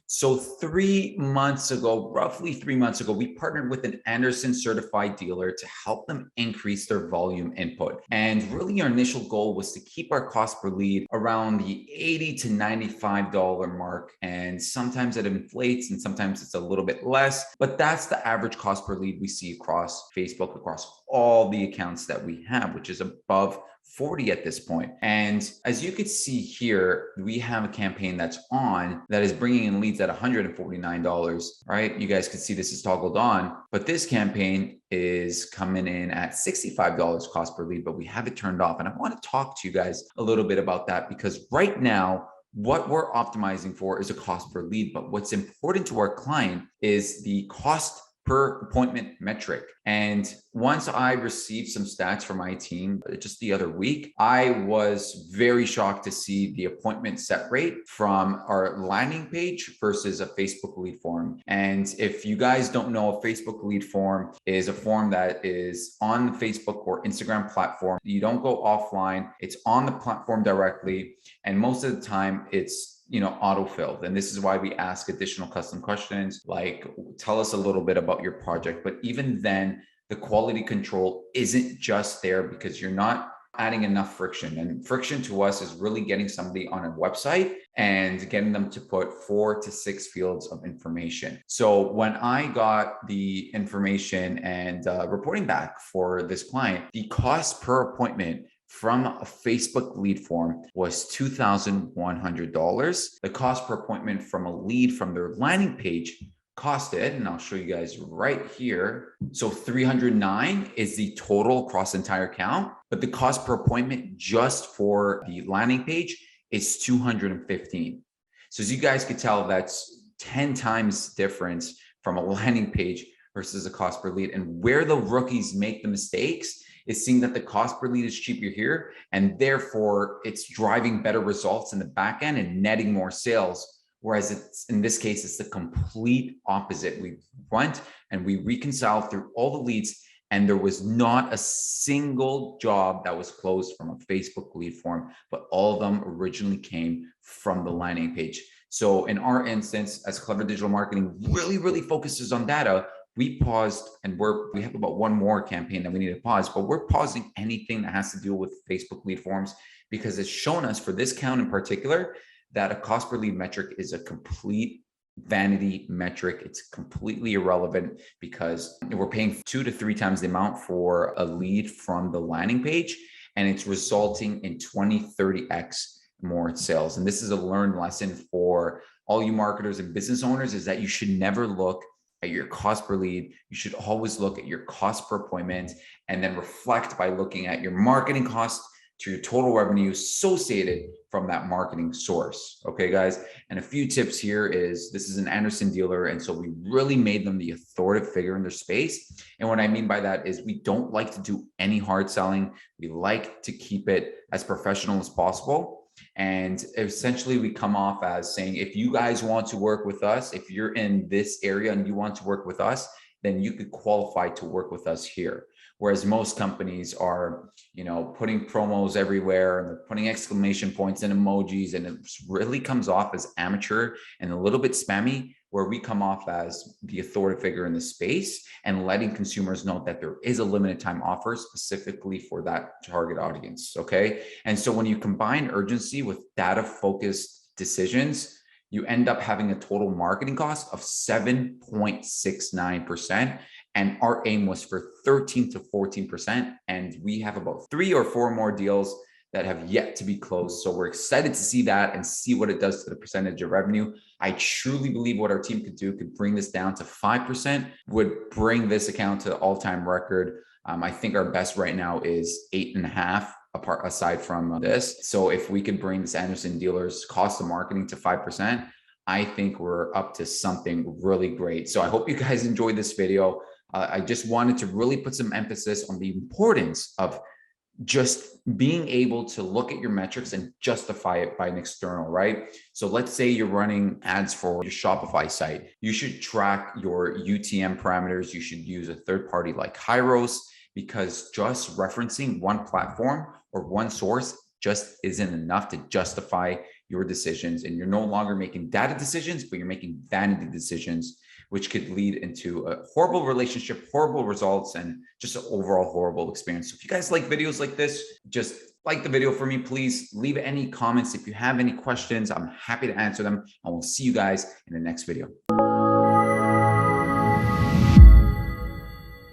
So 3 months ago, roughly 3 months ago, we partnered with an Andersen certified dealer to help them increase their volume input. And really our initial goal was to keep our cost per lead around the $80 to $95 mark. And sometimes it inflates and sometimes it's a little bit less, but that's the average cost per lead we see across Facebook, across all the accounts that we have, which is above 40 at this point. And as you can see here, we have a campaign that's on that is bringing in leads at $149, right? You guys can see this is toggled on, but this campaign is coming in at $65 cost per lead, but we have it turned off. And I want to talk to you guys a little bit about that because right now, what we're optimizing for is a cost per lead, but what's important to our client is the cost per appointment metric. And once I received some stats from my team just the other week, I was very shocked to see the appointment set rate from our landing page versus a Facebook lead form. And if you guys don't know, a Facebook lead form is a form that is on the Facebook or Instagram platform. You don't go offline, it's on the platform directly. And most of the time it's auto-filled. And this is why we ask additional custom questions like, tell us a little bit about your project. But even then, the quality control isn't just there because you're not adding enough friction. And friction to us is really getting somebody on a website and getting them to put 4 to 6 fields of information. So when I got the information and reporting back for this client, the cost per appointment from a Facebook lead form was $2,100. The cost per appointment from a lead from their landing page costed, and I'll show you guys right here. So 309 is the total across the entire account, but the cost per appointment just for the landing page is 215. So as you guys could tell, that's 10 times difference from a landing page versus a cost per lead. And where the rookies make the mistakes is seeing that the cost per lead is cheaper here, and therefore it's driving better results in the back end and netting more sales. Whereas it's, in this case, it's the complete opposite. We went and we reconciled through all the leads, and there was not a single job that was closed from a Facebook lead form, but all of them originally came from the landing page. So in our instance, as Clever Digital Marketing really focuses on data, we paused, and we have about one more campaign that we need to pause, but we're pausing anything that has to do with Facebook lead forms because it's shown us for this count in particular that a cost per lead metric is a complete vanity metric. It's completely irrelevant because we're paying 2 to 3 times the amount for a lead from the landing page, and it's resulting in 20-30x more sales. And this is a learned lesson for all you marketers and business owners, is that you should never look at your cost per lead. You should always look at your cost per appointment and then reflect by looking at your marketing cost to your total revenue associated from that marketing source. Okay, guys. And a few tips here is, this is an Andersen dealer. And so we really made them the authoritative figure in their space. And what I mean by that is we don't like to do any hard selling. We like to keep it as professional as possible. And essentially we come off as saying, if you guys want to work with us, if you're in this area and you want to work with us, then you could qualify to work with us here. Whereas most companies are, putting promos everywhere and they're putting exclamation points and emojis, and it really comes off as amateur and a little bit spammy, where we come off as the authority figure in the space and letting consumers know that there is a limited time offer specifically for that target audience. Okay. And so when you combine urgency with data focused decisions, you end up having a total marketing cost of 7.69%. And our aim was for 13 to 14%. And we have about 3 or 4 more deals that have yet to be closed. So we're excited to see that and see what it does to the percentage of revenue. I truly believe what our team could do could bring this down to 5%, would bring this account to the all-time record. I think our best right now is 8.5 apart aside from this. So if we could bring this Andersen dealer's cost of marketing to 5%, I think we're up to something really great. So I hope you guys enjoyed this video. I just wanted to really put some emphasis on the importance of just being able to look at your metrics and justify it by an external, right? So let's say you're running ads for your Shopify site. You should track your UTM parameters. You should use a third party like Hyros, because just referencing one platform or one source just isn't enough to justify your decisions, and you're no longer making data decisions, but you're making vanity decisions, which could lead into a horrible relationship, horrible results, and just an overall horrible experience. So if you guys like videos like this, just like the video for me, please leave any comments. If you have any questions, I'm happy to answer them, and we'll see you guys in the next video.